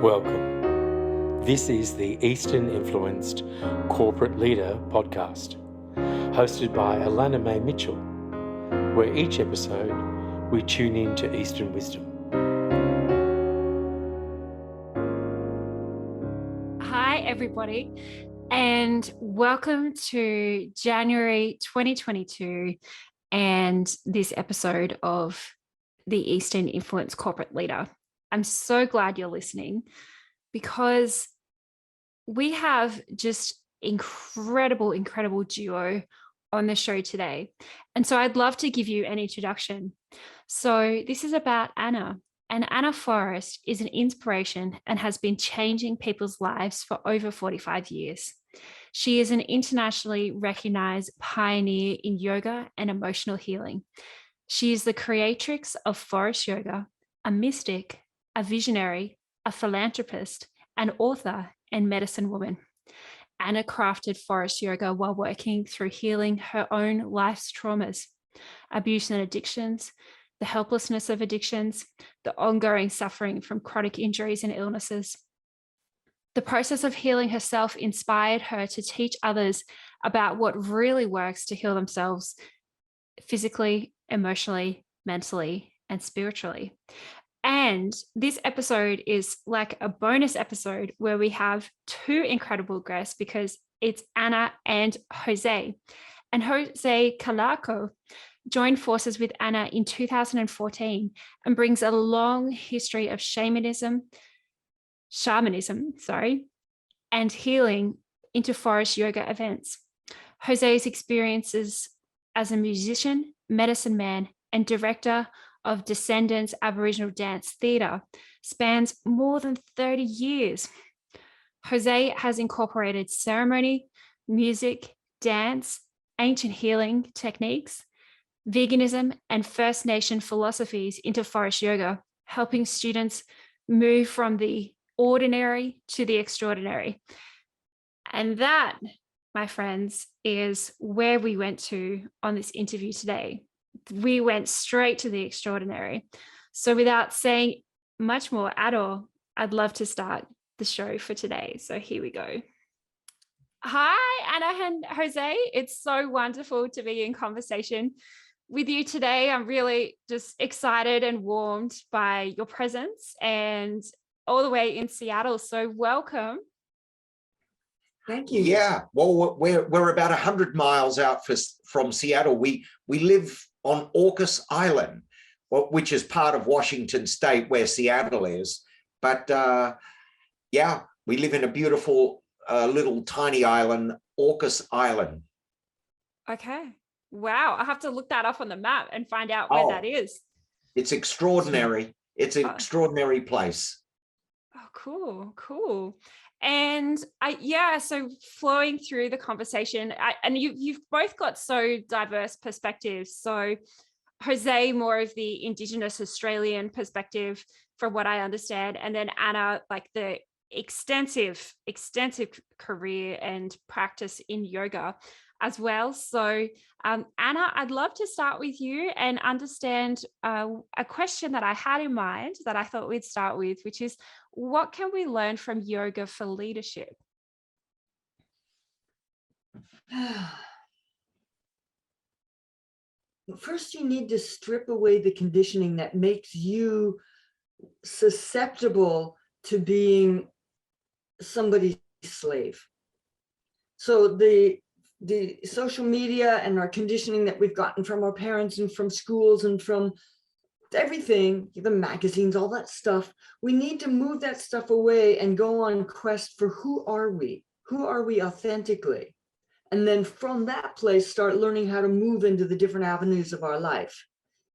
Welcome. This is the Eastern Influenced Corporate Leader podcast, hosted by Alana May Mitchell, where each episode we tune in to Eastern wisdom. Hi, everybody, and welcome to January 2022 and this episode of the Eastern Influence Corporate Leader. I'm so glad you're listening because we have just incredible duo on the show today. And so I'd love to give you an introduction. So this is about Anna. And Anna Forrest is an inspiration and has been changing people's lives for over 45 years. She is an internationally recognized pioneer in yoga and emotional healing. She is the creatrix of Forrest Yoga, a mystic, a visionary, a philanthropist, an author, and medicine woman. Anna crafted Forrest Yoga while working through healing her own life's traumas, abuse and addictions, the helplessness of addictions, the ongoing suffering from chronic injuries and illnesses. The process of healing herself inspired her to teach others about what really works to heal themselves physically, emotionally, mentally, and spiritually. And this episode is like a bonus episode where we have two incredible guests because it's Anna and Jose. And Jose Calarco joined forces with Anna in 2014 and brings a long history of shamanism, and healing into Forrest Yoga events. Jose's experiences as a musician, medicine man, and director of Descendants Aboriginal Dance Theatre spans more than 30 years. Jose has incorporated ceremony, music, dance, ancient healing techniques, veganism, and First Nation philosophies into Forrest Yoga, helping students move from the ordinary to the extraordinary. And that, my friends, is where we went to on this interview today. We went straight to the extraordinary. So without saying much more at all, I'd love to start the show for today. So here we go. Hi, Anna and Jose. It's so wonderful to be in conversation with you today. I'm really just excited and warmed by your presence and all the way in Seattle. So welcome. Thank you. Yeah, well, we're about 100 miles out from Seattle. We live on Orcas Island, which is part of Washington State where Seattle is. But yeah, we live in a beautiful little tiny island, Orcas Island. Okay. Wow. I have to look that up on the map and find out where that is. It's extraordinary. It's an extraordinary place. Oh, cool. And so flowing through the conversation, and you've both got so diverse perspectives. So Jose, more of the indigenous Australian perspective, from what I understand, and then Anna, like the extensive career and practice in yoga as well. So Anna, I'd love to start with you and understand a question that I had in mind that I thought we'd start with, which is, what can we learn from yoga for leadership? First, you need to strip away the conditioning that makes you susceptible to being somebody's slave. So the social media and our conditioning that we've gotten from our parents and from schools and from everything, the magazines, all that stuff, we need to move that stuff away and go on quest for who are we authentically, and then from that place start learning how to move into the different avenues of our life,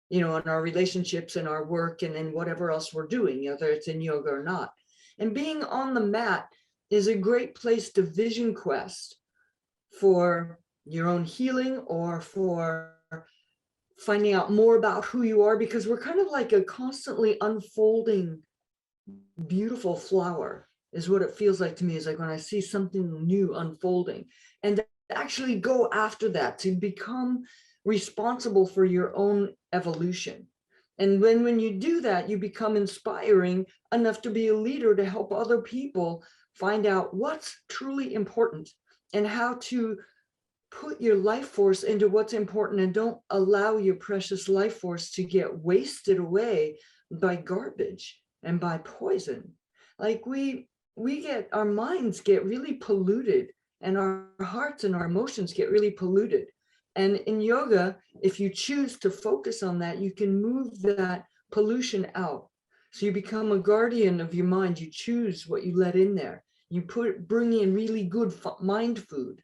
in our relationships and our work and in whatever else we're doing, whether it's in yoga or not. And being on the mat is a great place to vision quest for your own healing or for finding out more about who you are, because we're kind of like a constantly unfolding, beautiful flower is what it feels like to me. Is like when I see something new unfolding, and to actually go after that, to become responsible for your own evolution. And when you do that, you become inspiring enough to be a leader to help other people find out what's truly important and how to put your life force into what's important, and don't allow your precious life force to get wasted away by garbage and by poison. Like we get, our minds get really polluted, and our hearts and our emotions get really polluted. And in yoga, if you choose to focus on that, you can move that pollution out. So you become a guardian of your mind. You choose what you let in there. You bring in really good mind food.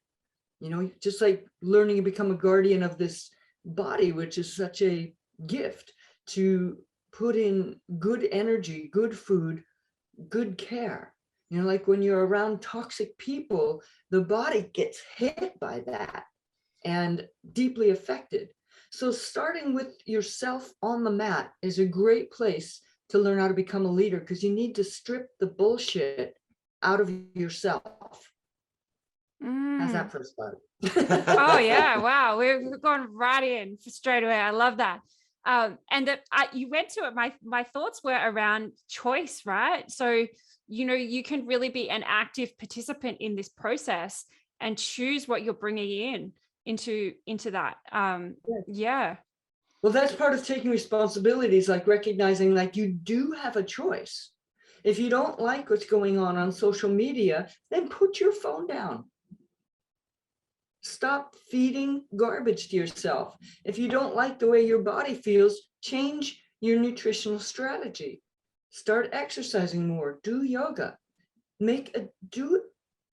You know, just like learning to become a guardian of this body, which is such a gift, to put in good energy, good food, good care. You know, like when you're around toxic people, the body gets hit by that and deeply affected. So starting with yourself on the mat is a great place to learn how to become a leader, because you need to strip the bullshit out of yourself. How's that for a start? Oh yeah, wow, we're going right in straight away. I love that. And that you went to it. My thoughts were around choice, right? So you can really be an active participant in this process and choose what you're bringing into that. Yeah. Well, that's part of taking responsibilities, like recognizing like you do have a choice. If you don't like what's going on social media, then put your phone down. Stop feeding garbage to yourself. If you don't like the way your body feels, change your nutritional strategy. Start exercising more, do yoga, do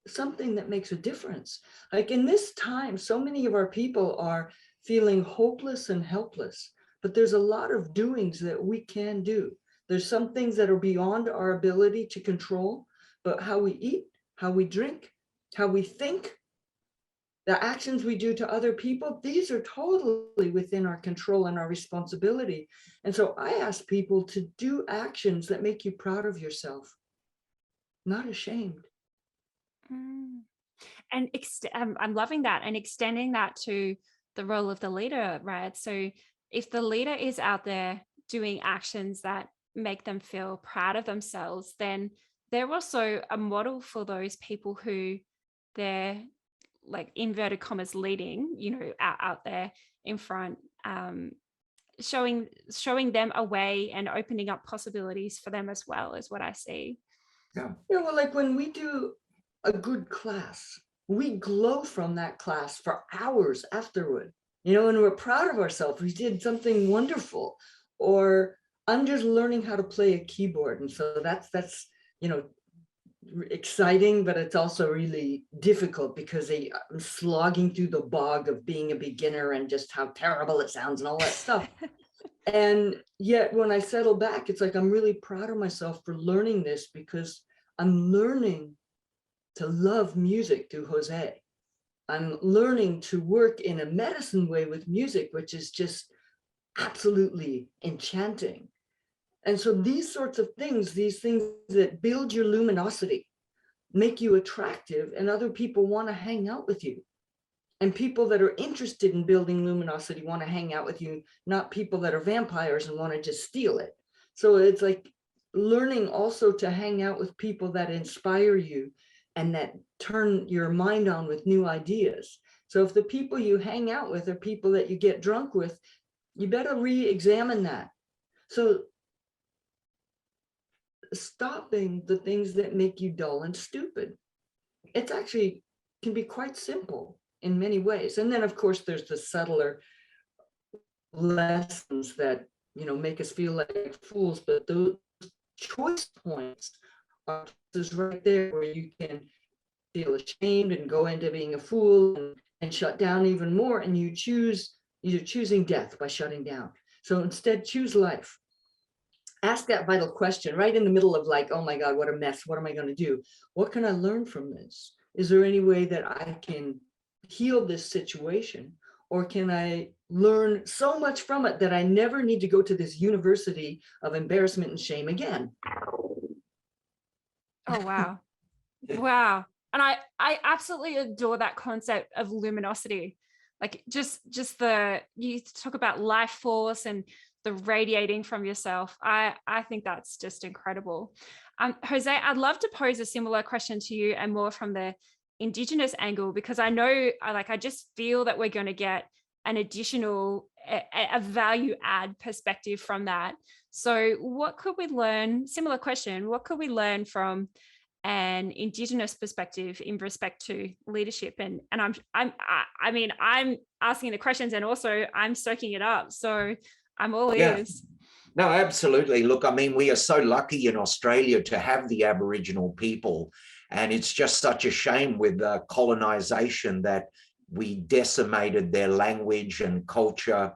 something that makes a difference. Like in this time, so many of our people are feeling hopeless and helpless, but there's a lot of doings that we can do. There's some things that are beyond our ability to control, but how we eat, how we drink, how we think, the actions we do to other people, these are totally within our control and our responsibility. And so I ask people to do actions that make you proud of yourself, not ashamed. And I'm loving that, and extending that to the role of the leader, right? So if the leader is out there doing actions that make them feel proud of themselves, then they're also a model for those people who they're, like, inverted commas, leading, out there in front, showing them a way and opening up possibilities for them as well, is what I see. Yeah, well, like when we do a good class, we glow from that class for hours afterward, and we're proud of ourselves. We did something wonderful. Or I'm just learning how to play a keyboard, and so that's exciting, but it's also really difficult because I'm slogging through the bog of being a beginner and just how terrible it sounds and all that stuff. And yet when I settle back, it's like I'm really proud of myself for learning this, because I'm learning to love music through Jose. I'm learning to work in a medicine way with music, which is just absolutely enchanting. And so these sorts of things, these things that build your luminosity, make you attractive, and other people want to hang out with you. And people that are interested in building luminosity want to hang out with you, not people that are vampires and want to just steal it. So it's like learning also to hang out with people that inspire you and that turn your mind on with new ideas. So if the people you hang out with are people that you get drunk with, you better re-examine that. So stopping the things that make you dull and stupid. It's actually can be quite simple in many ways. And then of course there's the subtler lessons that make us feel like fools, but those choice points are places right there where you can feel ashamed and go into being a fool and shut down even more. And you're choosing death by shutting down. So instead, choose life. Ask that vital question right in the middle of, like, oh my God, what a mess. What am I going to do? What can I learn from this? Is there any way that I can heal this situation? Or can I learn so much from it that I never need to go to this university of embarrassment and shame again? Oh, wow. Wow. And I absolutely adore that concept of luminosity. Like just you talk about life force and the radiating from yourself. I think that's just incredible. Jose, I'd love to pose a similar question to you, and more from the indigenous angle, because I know, I just feel that we're going to get an additional, a value add perspective from that. So what could we learn? Similar question. What could we learn from an indigenous perspective in respect to leadership? And I'm asking the questions, and also I'm soaking it up. So I'm all ears. No, absolutely. Look, I mean, we are so lucky in Australia to have the Aboriginal people, and it's just such a shame with colonization that we decimated their language and culture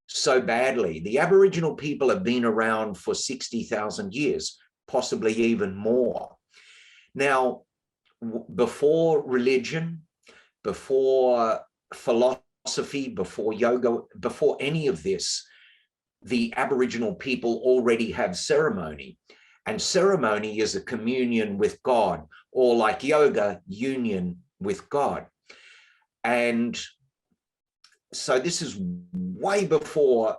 so badly. The Aboriginal people have been around for 60,000 years, possibly even more. Now, before religion, before philosophy, before yoga, before any of this, the Aboriginal people already have ceremony. And ceremony is a communion with God, or like yoga, union with God. And so this is way before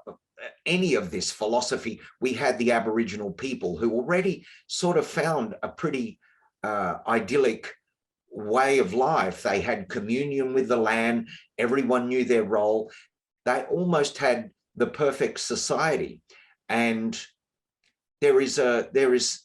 any of this philosophy. We had the Aboriginal people who already sort of found a pretty idyllic way of life. They had communion with the land. Everyone knew their role. They almost had the perfect society. And there is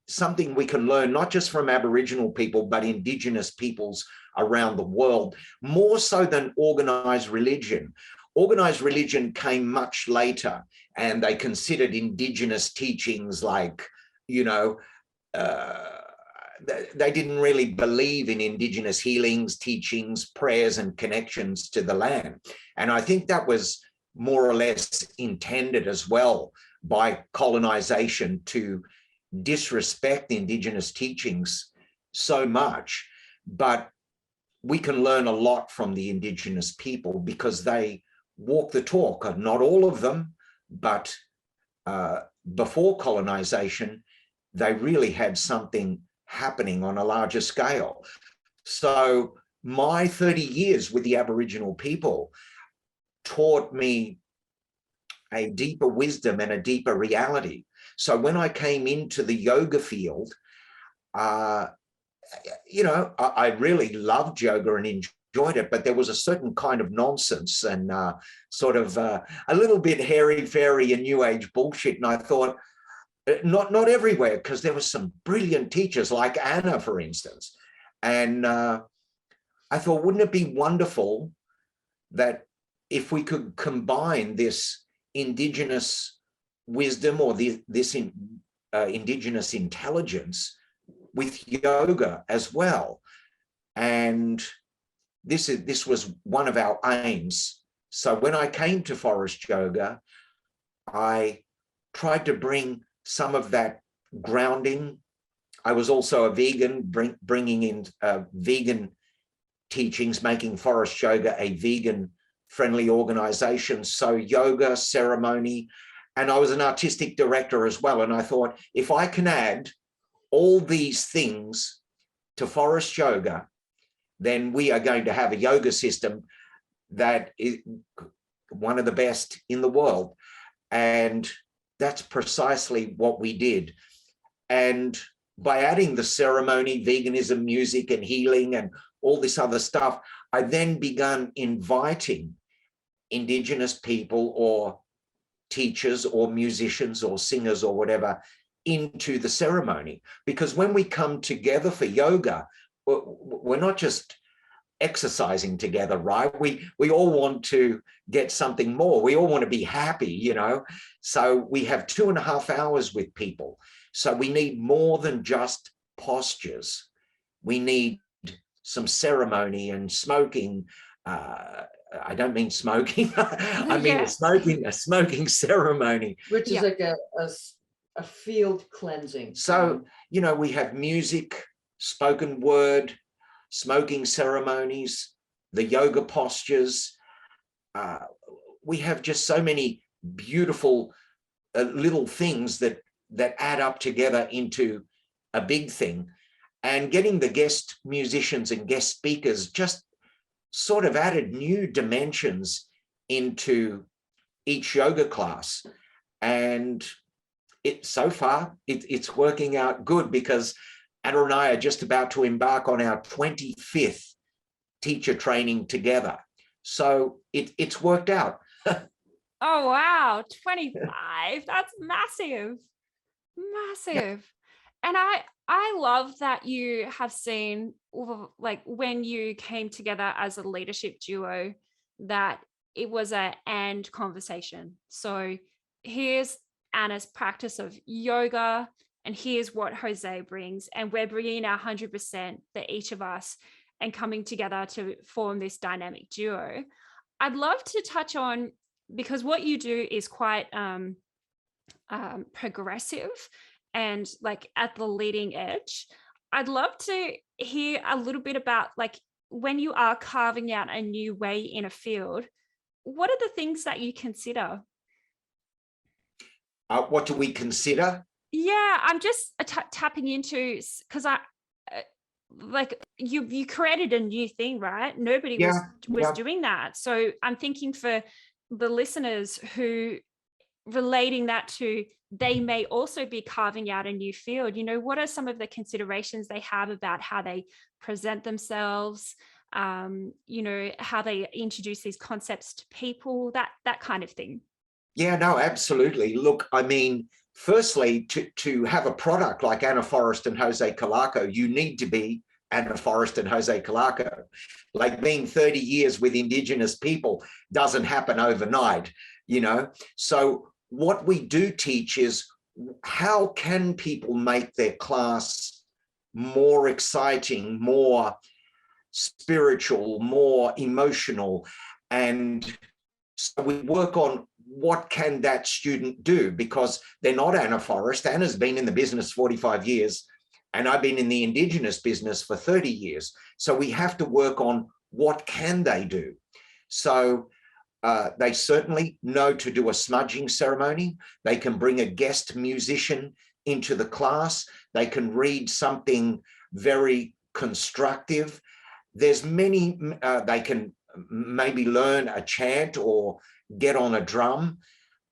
something we can learn, not just from Aboriginal people, but indigenous peoples around the world, more so than organized religion. Organized religion came much later, and they considered indigenous teachings like, they didn't really believe in indigenous healings, teachings, prayers, and connections to the land. And I think that was more or less intended as well by colonization, to disrespect indigenous teachings so much. But we can learn a lot from the indigenous people because they walk the talk. Not all of them, but before colonization, they really had something happening on a larger scale. So my 30 years with the Aboriginal people taught me a deeper wisdom and a deeper reality. So when I came into the yoga field, I really loved yoga and enjoyed it, but there was a certain kind of nonsense and sort of a little bit hairy-fairy and new age bullshit. And I thought, not everywhere, because there were some brilliant teachers like Anna, for instance. And I thought, wouldn't it be wonderful that if we could combine this indigenous wisdom or this indigenous intelligence with yoga as well? And this was one of our aims. So when I came to Forrest Yoga, I tried to bring some of that grounding. I was also a vegan, bringing in vegan teachings, making Forrest Yoga a vegan-friendly organization. So yoga, ceremony, and I was an artistic director as well. And I thought, if I can add all these things to Forrest Yoga, then we are going to have a yoga system that is one of the best in the world. And that's precisely what we did. And by adding the ceremony, veganism, music, and healing, and all this other stuff, I then began inviting indigenous people or teachers or musicians or singers or whatever into the ceremony. Because when we come together for yoga, we're not just exercising together, right? We all want to get something more. We all want to be happy, So we have 2.5 hours with people. So we need more than just postures. We need some ceremony and smoking. I don't mean smoking. I mean a smoking ceremony, which is like a field cleansing. So we have music, spoken word, smoking ceremonies, the yoga postures. We have just so many beautiful little things that add up together into a big thing. And getting the guest musicians and guest speakers just sort of added new dimensions into each yoga class. And so far, it's working out good, because Anna and I are just about to embark on our 25th teacher training together. So it's worked out. Oh, wow. 25. That's massive. Massive. And I love that you have seen, like, when you came together as a leadership duo, that it was a and conversation. So here's Anna's practice of yoga, and here's what Jose brings, and we're bringing our 100% for each of us and coming together to form this dynamic duo. I'd love to touch on, because what you do is quite progressive and like at the leading edge. I'd love to hear a little bit about, like, when you are carving out a new way in a field, what are the things that you consider? What do we consider? Yeah, I'm just tapping into, because like you created a new thing, right? Nobody was doing that. So I'm thinking for the listeners who relating that to, they may also be carving out a new field. What are some of the considerations they have about how they present themselves, how they introduce these concepts to people, that kind of thing? Yeah, no, absolutely. Look, I mean, firstly, to have a product like Anna Forrest and Jose Calarco, you need to be Anna Forrest and Jose Calarco. Like, being 30 years with indigenous people doesn't happen overnight, So what we do teach is, how can people make their class more exciting, more spiritual, more emotional? And so we work on, what can that student do? Because they're not Anna Forrest. Anna's been in the business 45 years, and I've been in the indigenous business for 30 years. So we have to work on, what can they do? So they certainly know to do a smudging ceremony. They can bring a guest musician into the class. They can read something very constructive. There's many, they can maybe learn a chant or get on a drum.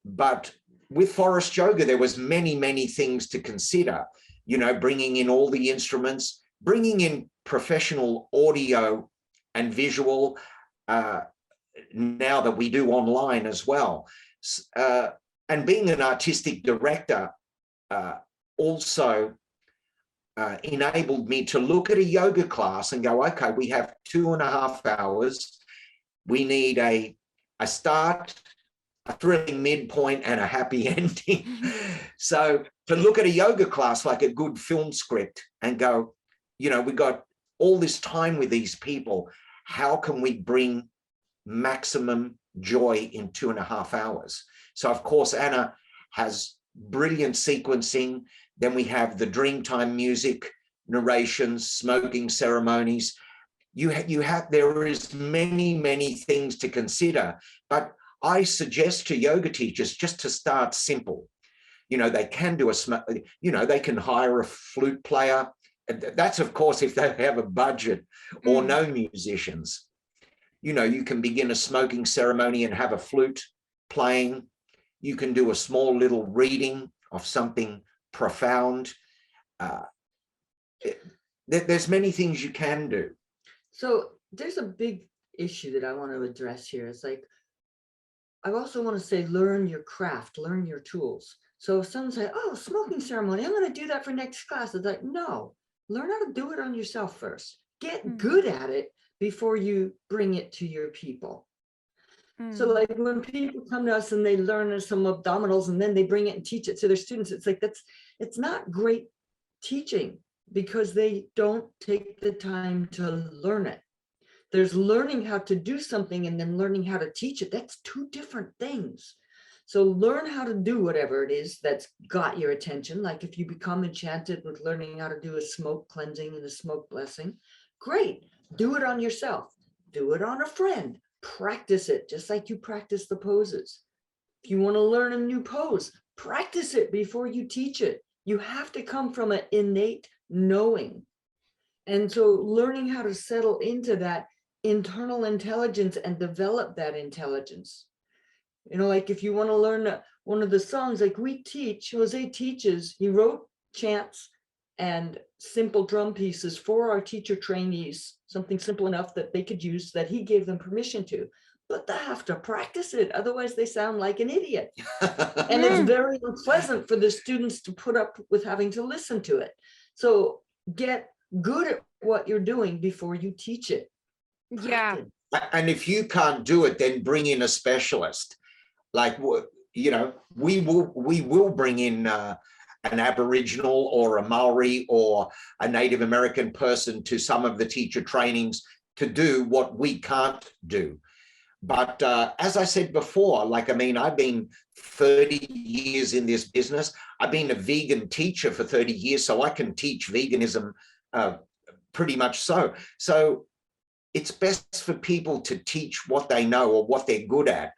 But with Forrest Yoga, there was many things to consider, bringing in all the instruments, bringing in professional audio and visual, now that we do online as well. And being an artistic director also enabled me to look at a yoga class and go, okay, we have 2.5 hours. We need a start, a thrilling midpoint, and a happy ending. So to look at a yoga class like a good film script and go, we got all this time with these people. How can we bring maximum joy in 2.5 hours? So of course, Anna has brilliant sequencing. Then we have the Dreamtime music, narrations, smoking ceremonies. There is many things to consider, but I suggest to yoga teachers just to start simple. They can do they can hire a flute player. That's of course if they have a budget, or no musicians. You can begin a smoking ceremony and have a flute playing. You can do a small little reading of something profound. There's many things you can do. So there's a big issue that I want to address here. It's like, I also want to say, learn your craft, learn your tools. So if someone says, oh, smoking ceremony, I'm going to do that for next class. It's like, no, learn how to do it on yourself first. Get good at it before you bring it to your people. So like when people come to us and they learn some abdominals and then they bring it and teach it to their students, it's like, it's not great teaching, because they don't take the time to learn it. There's learning how to do something and then learning how to teach it. That's two different things. So learn how to do whatever it is that's got your attention. Like if you become enchanted with learning how to do a smoke cleansing and a smoke blessing, great. Do it on yourself. Do it on a friend. Practice it just like you practice the poses. If you want to learn a new pose, practice it before you teach it. You have to come from an innate knowing. And so learning how to settle into that internal intelligence and develop that intelligence. You know, like if you want to learn one of the songs, like Jose teaches, he wrote chants and simple drum pieces for our teacher trainees, something simple enough that they could use, that he gave them permission to, but they have to practice it. Otherwise they sound like an idiot. And it's very unpleasant for the students to put up with having to listen to it. So get good at what you're doing before you teach it. Yeah. And if you can't do it, then bring in a specialist. Like, you know, we will bring in an Aboriginal or a Maori or a Native American person to some of the teacher trainings to do what we can't do. But as I said before, like, I mean, I've been 30 years in this business. I've been a vegan teacher for 30 years, so I can teach veganism pretty much so. So it's best for people to teach what they know or what they're good at,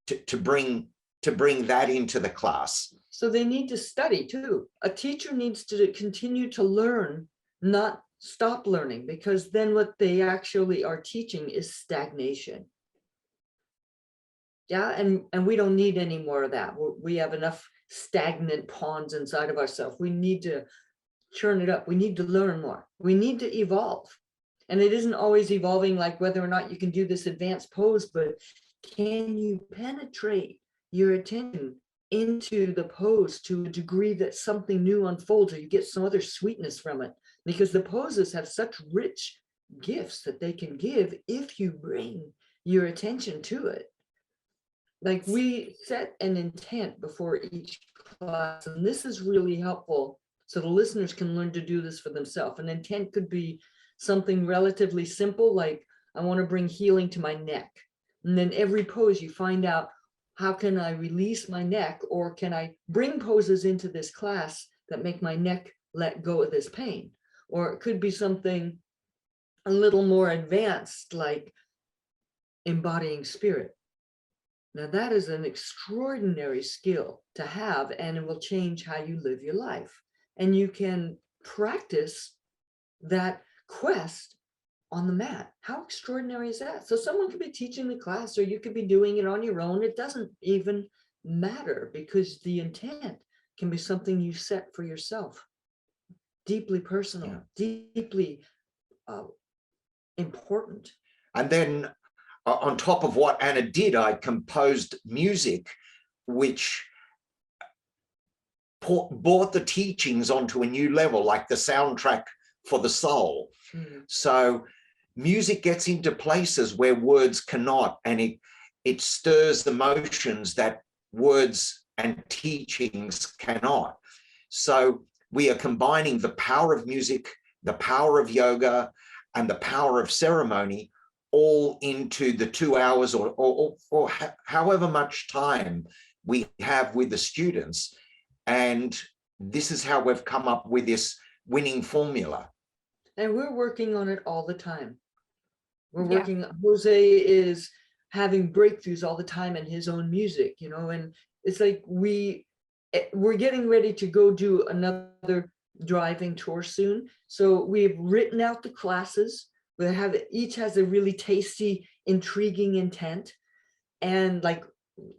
to bring that into the class. So they need to study too. A teacher needs to continue to learn, not stop learning, because then what they actually are teaching is stagnation. Yeah, and we don't need any more of that. We have enough stagnant ponds inside of ourselves. We need to churn it up. We need to learn more. We need to evolve. And it isn't always evolving like whether or not you can do this advanced pose, but can you penetrate your attention into the pose to a degree that something new unfolds, or you get some other sweetness from it? Because the poses have such rich gifts that they can give if you bring your attention to it. Like, we set an intent before each class, and this is really helpful so the listeners can learn to do this for themselves. An intent could be something relatively simple, like, I want to bring healing to my neck. And then every pose you find out, how can I release my neck, or can I bring poses into this class that make my neck let go of this pain? Or it could be something a little more advanced, like embodying spirit. Now that is an extraordinary skill to have, and it will change how you live your life. And you can practice that quest on the mat. How extraordinary is that? So someone could be teaching the class, or you could be doing it on your own. It doesn't even matter, because the intent can be something you set for yourself. Deeply personal, deeply important. And then on top of what Anna did, I composed music which brought the teachings onto a new level, like the soundtrack for the soul. So music gets into places where words cannot, and it stirs emotions that words and teachings cannot. So we are combining the power of music, the power of yoga, and the power of ceremony all into the 2 hours or however much time we have with the students. And this is how we've come up with this winning formula. And we're working on it all the time. We're working, Jose is having breakthroughs all the time in his own music, you know, and it's like we're getting ready to go do another driving tour soon. So we've written out the classes. We have, each has a really tasty, intriguing intent, and like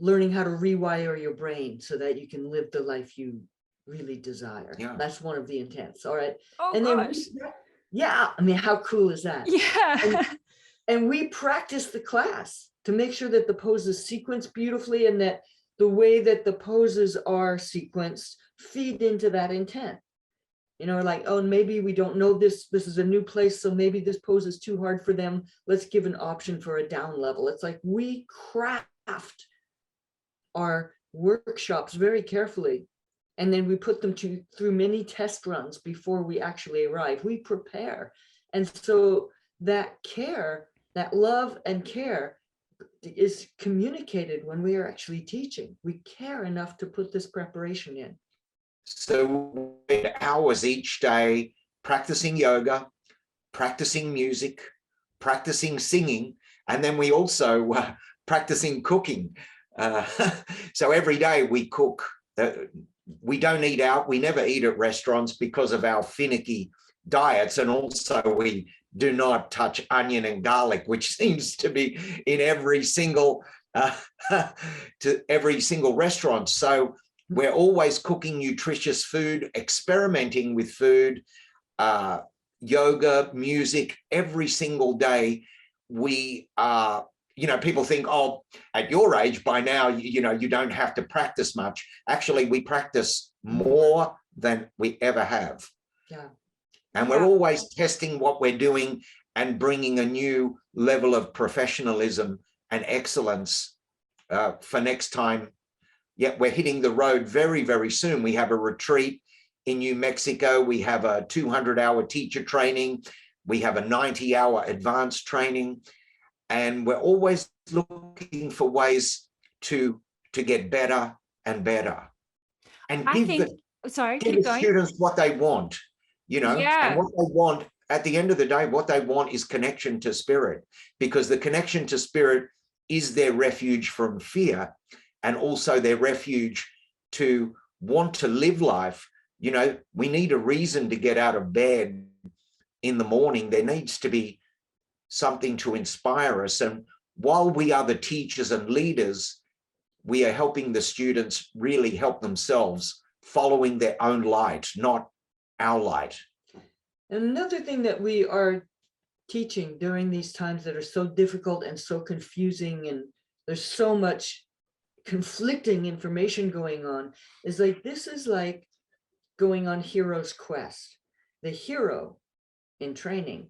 learning how to rewire your brain so that you can live the life you really desire. Yeah. That's one of the intents. All right. Oh, and gosh. Yeah, I mean, how cool is that? Yeah. And we practice the class to make sure that the poses sequence beautifully, and that the way that the poses are sequenced feed into that intent. You know, like, oh, maybe we don't know this is a new place, so maybe this pose is too hard for them. Let's give an option for a down level. It's like we craft our workshops very carefully, and then we put them through many test runs before we actually arrive. We prepare. And so that care, that love and care is communicated when we are actually teaching. We care enough to put this preparation in. So we spend hours each day practicing yoga, practicing music, practicing singing, and then we also practicing cooking. So every day we cook. We don't eat out. We never eat at restaurants because of our finicky diets. And also we do not touch onion and garlic, which seems to be in every single to every single restaurant. So we're always cooking nutritious food, experimenting with food, yoga, music, every single day. We are, people think, oh, at your age by now, you don't have to practice much. Actually, we practice more than we ever have. Yeah. And we're always testing what we're doing and bringing a new level of professionalism and excellence for next time. Yet we're hitting the road very, very soon. We have a retreat in New Mexico. We have a 200-hour teacher training. We have a 90-hour advanced training. And we're always looking for ways to get better and better. And give the students what they want, and what they want at the end of the day, what they want is connection to spirit, because the connection to spirit is their refuge from fear, and also their refuge to want to live life. We need a reason to get out of bed in the morning. There needs to be something to inspire us. And while we are the teachers and leaders, we are helping the students really help themselves, following their own light, not our light. Another thing that we are teaching during these times that are so difficult and so confusing, and there's so much conflicting information going on, is like, this is like going on hero's quest. The hero in training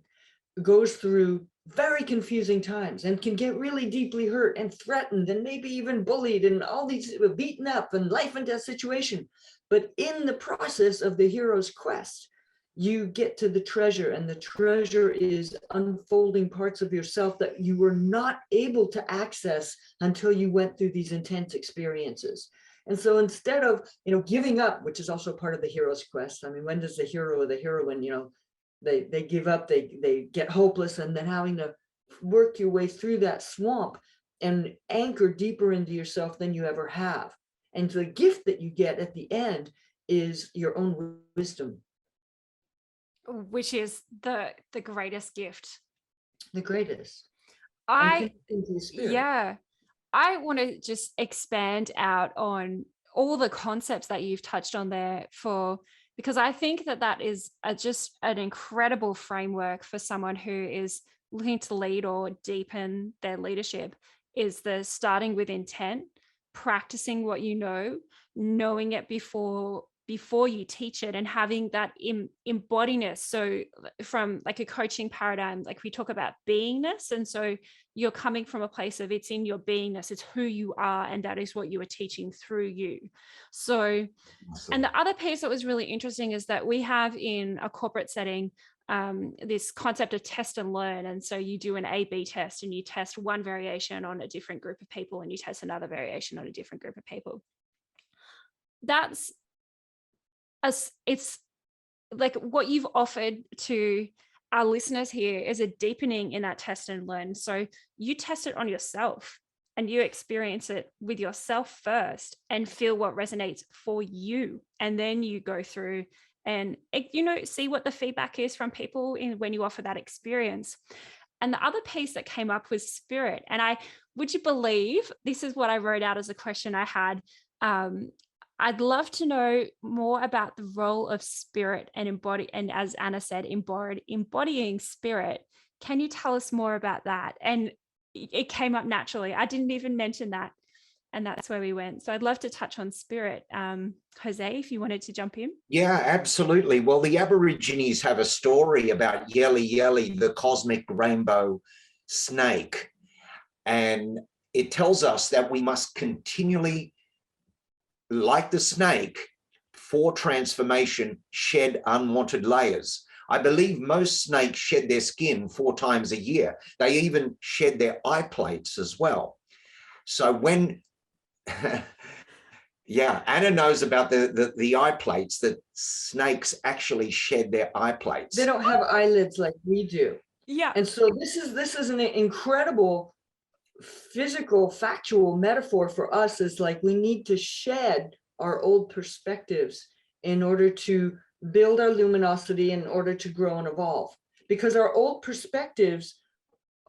goes through very confusing times and can get really deeply hurt and threatened and maybe even bullied and all these beaten up and life and death situation. But in the process of the hero's quest, you get to the treasure, and the treasure is unfolding parts of yourself that you were not able to access until you went through these intense experiences. And so instead of, giving up, which is also part of the hero's quest. I mean, when does the hero or the heroine, they give up, they get hopeless, and then having to work your way through that swamp and anchor deeper into yourself than you ever have. And the gift that you get at the end is your own wisdom, which is the greatest gift. The greatest. I want to just expand out on all the concepts that you've touched on there, because I think that is just an incredible framework for someone who is looking to lead or deepen their leadership, is the starting with intent, practicing what you know, knowing it before you teach it, and having that embodiness. So from like a coaching paradigm, like we talk about beingness, and so you're coming from a place of it's in your beingness, it's who you are, and that is what you are teaching through you. So awesome. And the other piece that was really interesting is that we have in a corporate setting this concept of test and learn. And so you do an A/B test, and you test one variation on a different group of people, and you test another variation on a different group of people. It's like what you've offered to our listeners here is a deepening in that test and learn. So you test it on yourself, and you experience it with yourself first and feel what resonates for you. And then you go through and, see what the feedback is from people when you offer that experience. And the other piece that came up was spirit. And would you believe, this is what I wrote out as a question I had. I'd love to know more about the role of spirit and as Anna said, embodying spirit. Can you tell us more about that? And it came up naturally. I didn't even mention that. And that's where we went. So I'd love to touch on spirit. Jose, if you wanted to jump in. Yeah, absolutely. Well, the Aborigines have a story about Yeli Yeli, the cosmic rainbow snake. And it tells us that we must continually, like the snake, for transformation, shed unwanted layers. I believe most snakes shed their skin 4 times a year. They even shed their eye plates as well. So when, yeah, Anna knows about the eye plates, that snakes actually shed their eye plates. They don't have eyelids like we do. Yeah. And so this is an incredible physical, factual metaphor for us. Is like we need to shed our old perspectives in order to build our luminosity, in order to grow and evolve, because our old perspectives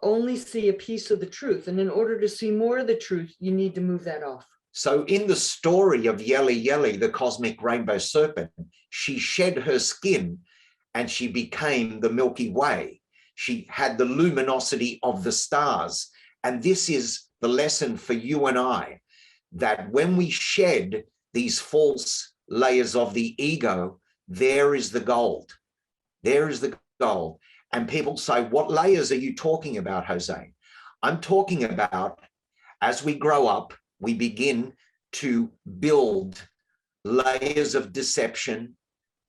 only see a piece of the truth. And in order to see more of the truth, you need to move that off. So in the story of Yeli Yeli, the cosmic rainbow serpent, she shed her skin and she became the Milky Way. She had the luminosity of the stars. And this is the lesson for you and I, that when we shed these false layers of the ego, there is the gold. There is the gold. And people say, what layers are you talking about, Jose? I'm talking about, as we grow up, we begin to build layers of deception,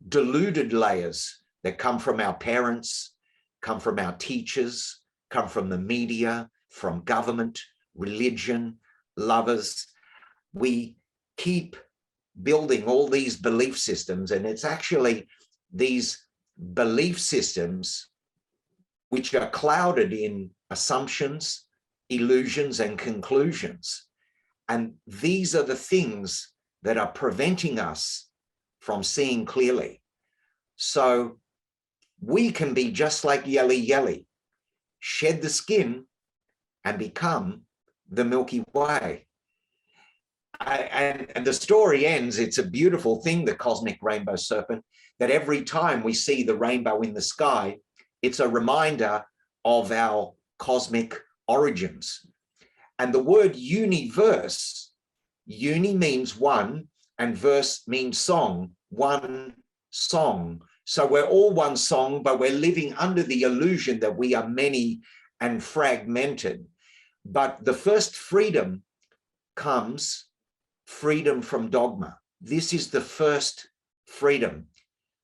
deluded layers that come from our parents, come from our teachers, come from the media, from government, religion, lovers. We keep building all these belief systems, and it's actually these belief systems which are clouded in assumptions, illusions, and conclusions. And these are the things that are preventing us from seeing clearly. So we can be just like Yeli Yeli, shed the skin and become the Milky Way. And the story ends, it's a beautiful thing, the cosmic rainbow serpent, that every time we see the rainbow in the sky, it's a reminder of our cosmic origins. And the word universe, uni means one, and verse means song, one song. So we're all one song, but we're living under the illusion that we are many and fragmented. But the first freedom comes freedom from dogma. This is the first freedom.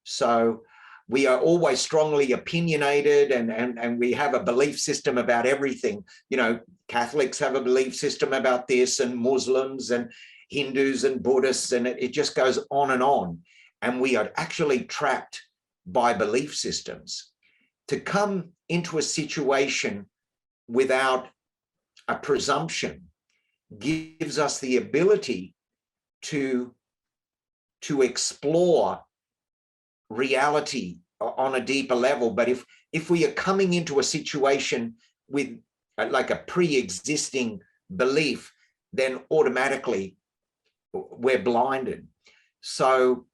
So we are always strongly opinionated, and we have a belief system about everything. You know, Catholics have a belief system about this, and Muslims and Hindus and Buddhists, and it just goes on and on. And we are actually trapped by belief systems. To come into a situation without a presumption gives us the ability to explore reality on a deeper level. But if we are coming into a situation with like a pre-existing belief, then automatically we're blinded. So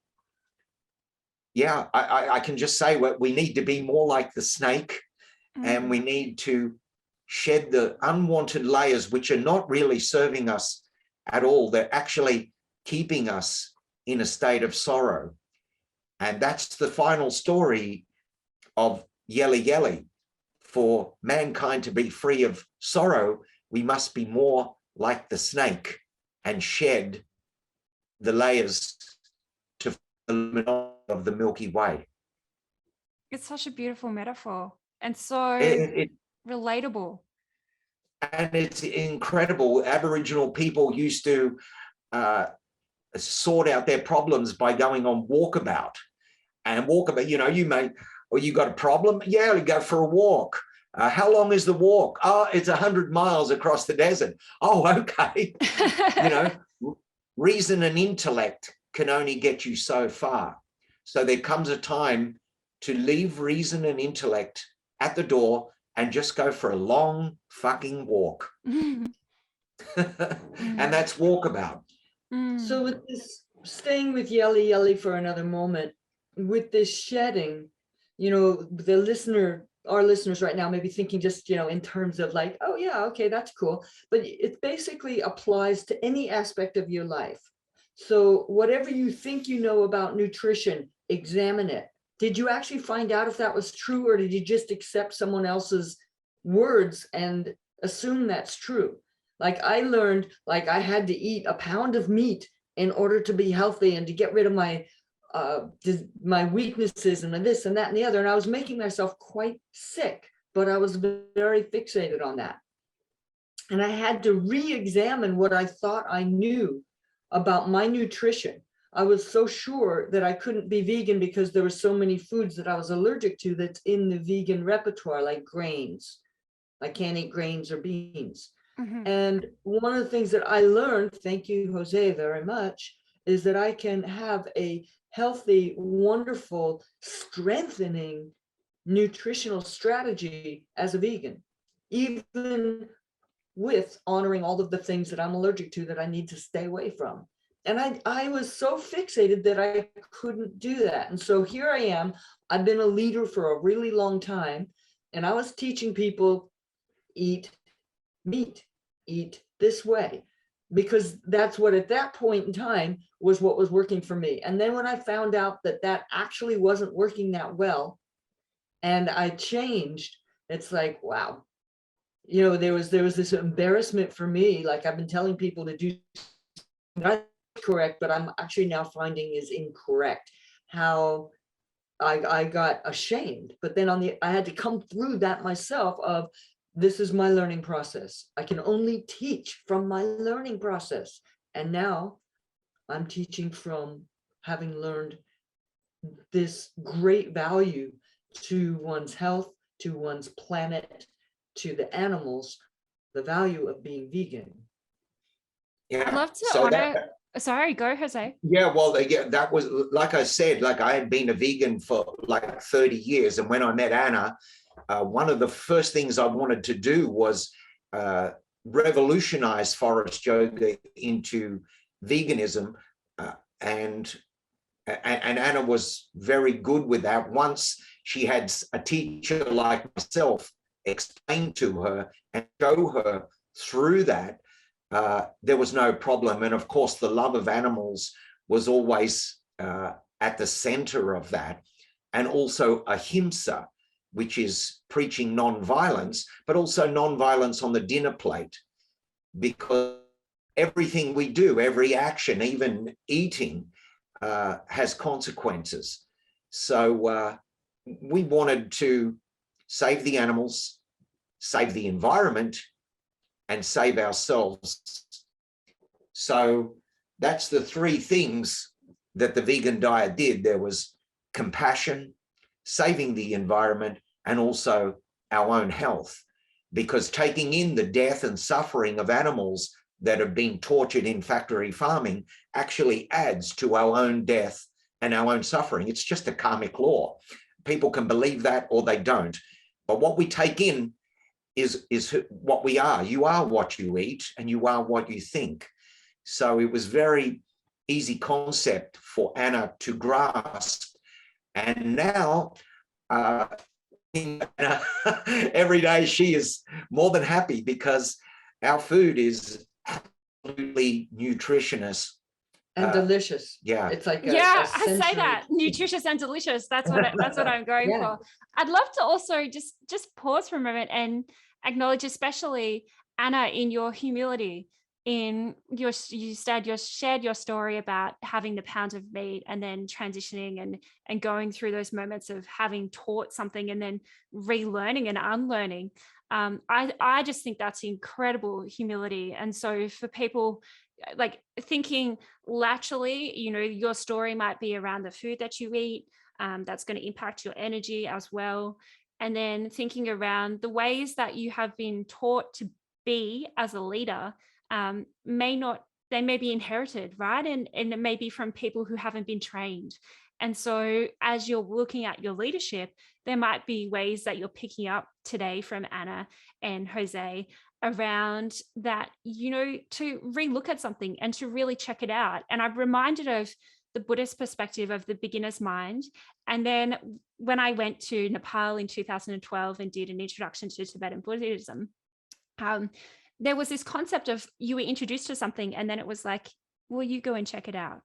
yeah, I can just say we need to be more like the snake, and we need to shed the unwanted layers which are not really serving us at all. They're actually keeping us in a state of sorrow. And that's the final story of Yeli Yeli. For mankind to be free of sorrow, we must be more like the snake and shed the layers to the luminosity of the Milky Way. It's such a beautiful metaphor and so relatable. And it's incredible. Aboriginal people used to sort out their problems by going on walkabout. And walkabout, you know, you got a problem? Yeah, we go for a walk. How long is the walk? Oh, it's 100 miles across the desert. Oh, okay. You know, reason and intellect can only get you so far. So there comes a time to leave reason and intellect at the door and just go for a long fucking walk. And that's walkabout. So with this, staying with Yeli Yeli for another moment, with this shedding, you know, our listeners right now may be thinking just, you know, in terms of like, oh yeah, okay, that's cool. But it basically applies to any aspect of your life. So whatever you think you know about nutrition, examine it. Did you actually find out if that was true, or did you just accept someone else's words and assume that's true? Like I learned, like I had to eat a pound of meat in order to be healthy and to get rid of my weaknesses and this and that and the other. And I was making myself quite sick, but I was very fixated on that. And I had to re-examine what I thought I knew about my nutrition. I was so sure that I couldn't be vegan because there were so many foods that I was allergic to that's in the vegan repertoire, like grains. I can't eat grains or beans. And one of the things that I learned, thank you, Jose, very much, is that I can have a healthy, wonderful, strengthening nutritional strategy as a vegan. even with honoring all of the things that I'm allergic to that I need to stay away from. And I was so fixated that I couldn't do that. And so here I am. I've been a leader for a really long time. And I was teaching people, eat meat, eat this way, because that's what at that point in time was what was working for me. And then when I found out that that actually wasn't working that well, and I changed, it's like, wow, you know, there was this embarrassment for me. Like, I've been telling people to do not correct, but I'm actually now finding is incorrect. How I got ashamed, but then I had to come through that myself of, this is my learning process. I can only teach from my learning process. And now I'm teaching from having learned this great value to one's health, to one's planet, to the animals, the value of being vegan. Yeah. I'd love to So honor. Sorry, go, Jose. yeah, well, yeah, that was, like I said, like I had been a vegan for like 30 years. And when I met Anna, one of the first things I wanted to do was revolutionize Forrest Yoga into veganism. And Anna was very good with that. Once she had a teacher like myself explain to her and show her through that, there was no problem. And of course, the love of animals was always at the center of that. And also ahimsa, which is preaching non-violence, but also non-violence on the dinner plate, because everything we do, every action, even eating, has consequences. So we wanted to save the animals, save the environment, and save ourselves. So that's the three things that the vegan diet did. There was compassion, saving the environment, and also our own health, because taking in the death and suffering of animals that have been tortured in factory farming actually adds to our own death and our own suffering. It's just a karmic law. People can believe that or they don't. But what we take in is what we are. You are what you eat, and you are what you think. So it was very easy concept for Anna to grasp. And now, every day she is more than happy, because our food is absolutely nutritious and delicious. Yeah, it's like I say that, nutritious and delicious. That's what I'm going Yeah. for. I'd love to also just pause for a moment and acknowledge, especially Anna, in your humility. You shared your story about having the pound of meat and then transitioning and going through those moments of having taught something and then relearning and unlearning. I just think that's incredible humility. And so for people like thinking laterally, you know, your story might be around the food that you eat, that's going to impact your energy as well. And then thinking around the ways that you have been taught to be as a leader, they may be inherited, right? And it may be from people who haven't been trained. And so as you're looking at your leadership, there might be ways that you're picking up today from Anna and Jose around that, you know, to relook at something and to really check it out. And I'm reminded of the Buddhist perspective of the beginner's mind. And then when I went to Nepal in 2012 and did an introduction to Tibetan Buddhism, there was this concept of you were introduced to something and then it was like, well, you go and check it out.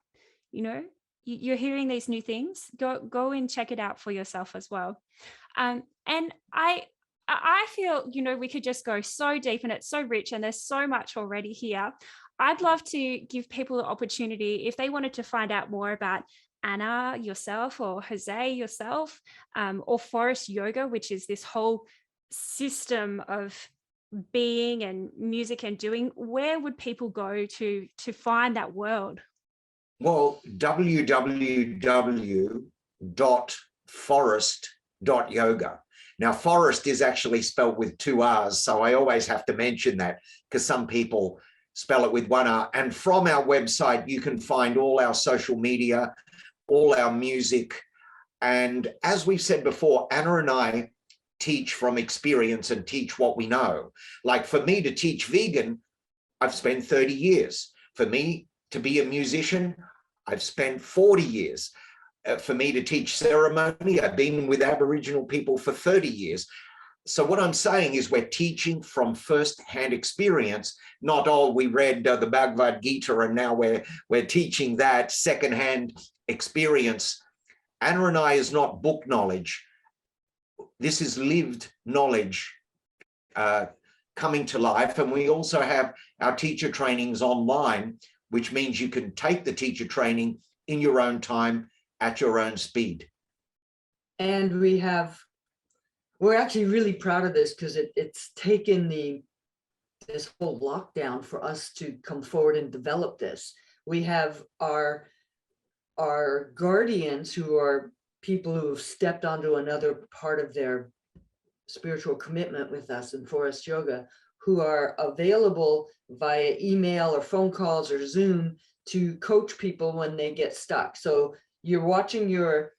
You know, you're hearing these new things, go and check it out for yourself as well. And I feel, you know, we could just go so deep and it's so rich and there's so much already here. I'd love to give people the opportunity, if they wanted to find out more about Anna yourself or Jose yourself, or Forrest Yoga, which is this whole system of being and music and doing, where would people go to find that world? Well, www.forrest.yoga. Now, Forrest is actually spelled with 2 R's, so I always have to mention that because some people spell it with 1 R. And from our website, you can find all our social media, all our music. And as we've said before, Anna and I teach from experience and teach what we know. Like for me to teach vegan, I've spent 30 years. For me to be a musician, I've spent 40 years. For me to teach ceremony, I've been with Aboriginal people for 30 years. So what I'm saying is we're teaching from first-hand experience, not, oh, we read the Bhagavad Gita and now we're teaching that second-hand experience. Anna and I is not book knowledge. This is lived knowledge coming to life. And we also have our teacher trainings online, which means you can take the teacher training in your own time at your own speed. And we're actually really proud of this because it's taken this whole lockdown for us to come forward and develop this. We have our guardians, who are people who have stepped onto another part of their spiritual commitment with us in Forrest Yoga, who are available via email or phone calls or Zoom to coach people when they get stuck. So you're watching your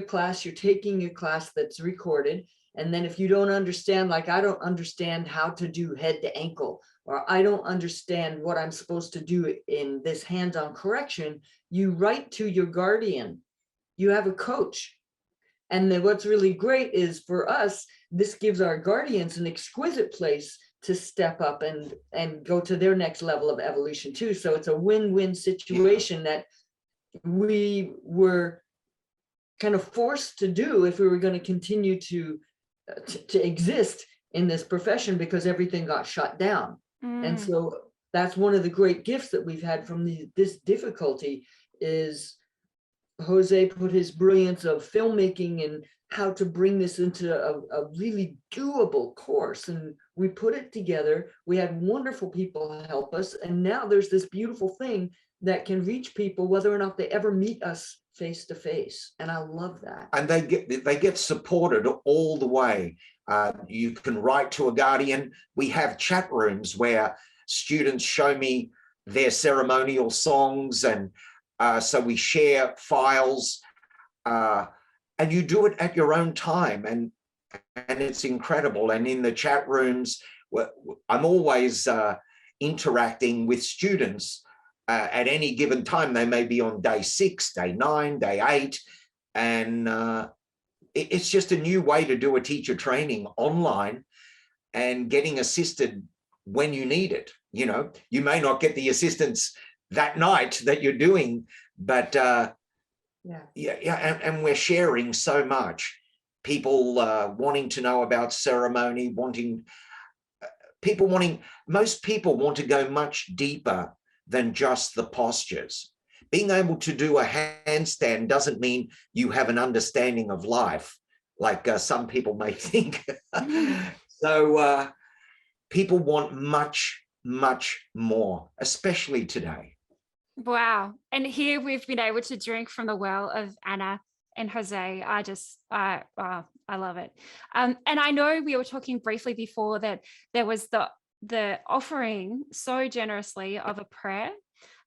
class, you're taking your class that's recorded. And then if you don't understand, like I don't understand how to do head to ankle, or I don't understand what I'm supposed to do in this hands-on correction, you write to your guardian. You have a coach. And then what's really great is for us, this gives our guardians an exquisite place to step up and go to their next level of evolution too. So it's a win-win situation that we were kind of forced to do if we were going to continue to exist in this profession, because everything got shut down. And so that's one of the great gifts that we've had from this difficulty is Jose put his brilliance of filmmaking and how to bring this into a really doable course. And we put it together. We had wonderful people help us. And now there's this beautiful thing that can reach people whether or not they ever meet us face to face. And I love that. And they get supported all the way. You can write to a guardian. We have chat rooms where students show me their ceremonial songs, and so we share files, and you do it at your own time, and it's incredible. And in the chat rooms, I'm always interacting with students at any given time. They may be on day 6, day 9, day 8, and it's just a new way to do a teacher training online and getting assisted when you need it. You know, you may not get the assistance that night that you're doing, but and we're sharing so much. People wanting to know about ceremony, most people want to go much deeper than just the postures. Being able to do a handstand doesn't mean you have an understanding of life, like some people may think. So people want much, much more, especially today. Wow. And here we've been able to drink from the well of Anna and Jose. I love it. And I know we were talking briefly before that there was the offering so generously of a prayer.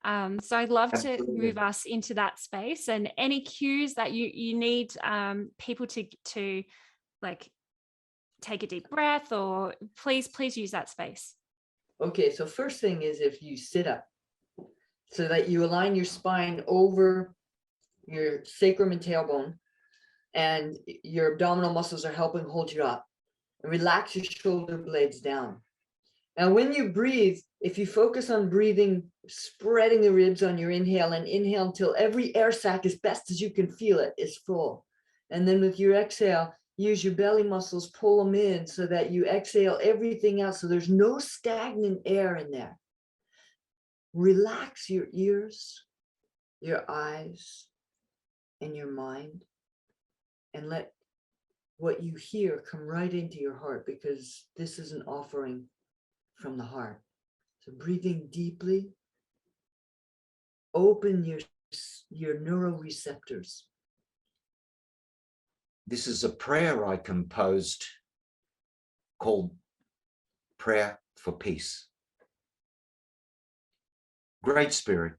So I'd love to move us into that space, and any cues that you need people to like take a deep breath, or please use that space. Okay, so first thing is if you sit up so that you align your spine over your sacrum and tailbone, and your abdominal muscles are helping hold you up, and relax your shoulder blades down. Now, when you breathe, if you focus on breathing, spreading the ribs on your inhale, and inhale until every air sac, as best as you can feel it, is full. And then with your exhale, use your belly muscles, pull them in so that you exhale everything out. So there's no stagnant air in there. Relax your ears, your eyes, and your mind, and let what you hear come right into your heart, because this is an offering from the heart. So breathing deeply, open your neuroreceptors. This is a prayer I composed called Prayer for Peace. Great Spirit,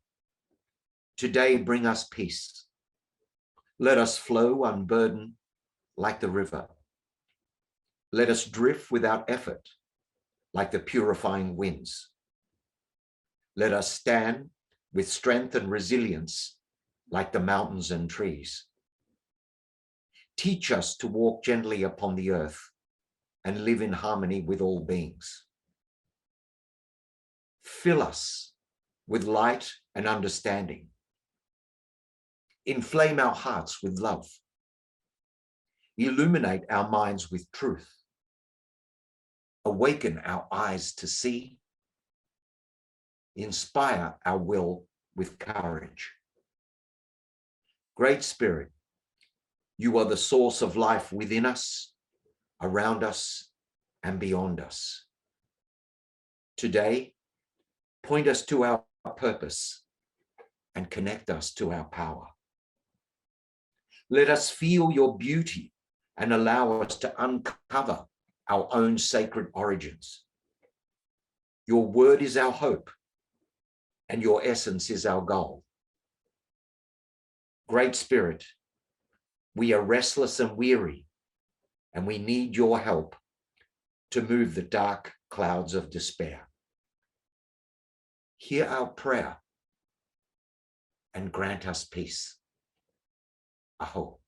today bring us peace. Let us flow unburdened like the river. Let us drift without effort, like the purifying winds. Let us stand with strength and resilience, like the mountains and trees. Teach us to walk gently upon the earth and live in harmony with all beings. Fill us with light and understanding. Inflame our hearts with love. Illuminate our minds with truth. Awaken our eyes to see. Inspire our will with courage. Great Spirit, you are the source of life within us, around us, and beyond us. Today, point us to our purpose and connect us to our power. Let us feel your beauty and allow us to uncover our own sacred origins. Your word is our hope, and your essence is our goal. Great Spirit, we are restless and weary, and we need your help to move the dark clouds of despair. Hear our prayer and grant us peace. Aho.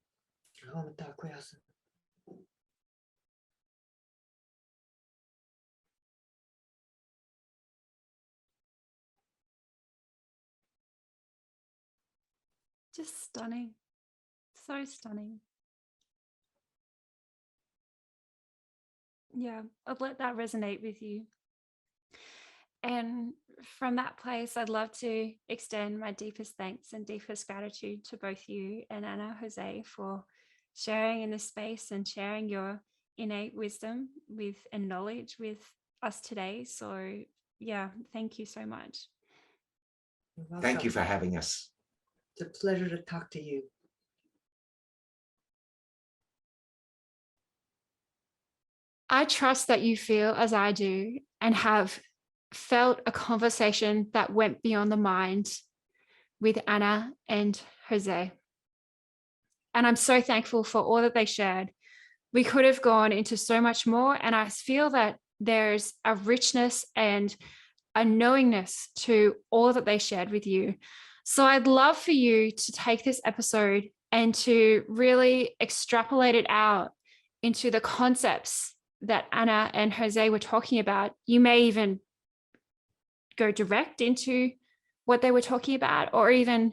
Just stunning. So stunning. Yeah, I'd let that resonate with you. And from that place, I'd love to extend my deepest thanks and deepest gratitude to both you and Anna Jose for sharing in this space and sharing your innate wisdom with and knowledge with us today. So yeah, thank you so much. Thank you for having us. It's a pleasure to talk to you. I trust that you feel as I do and have felt a conversation that went beyond the mind with Anna and Jose. And I'm so thankful for all that they shared. We could have gone into so much more, and I feel that there's a richness and a knowingness to all that they shared with you. So I'd love for you to take this episode and to really extrapolate it out into the concepts that Anna and Jose were talking about. You may even go direct into what they were talking about, or even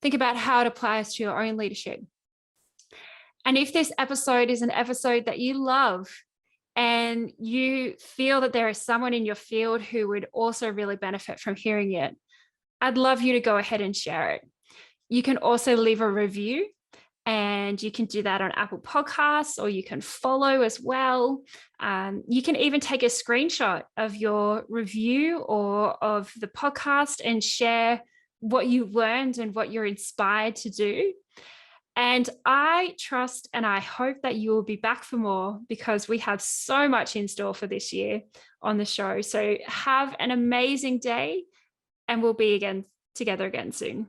think about how it applies to your own leadership. And if this episode is an episode that you love and you feel that there is someone in your field who would also really benefit from hearing it, I'd love you to go ahead and share it. You can also leave a review, and you can do that on Apple Podcasts, or you can follow as well. You can even take a screenshot of your review or of the podcast and share what you learned and what you're inspired to do. And I trust and I hope that you will be back for more, because we have so much in store for this year on the show. So have an amazing day, and we'll be together again soon.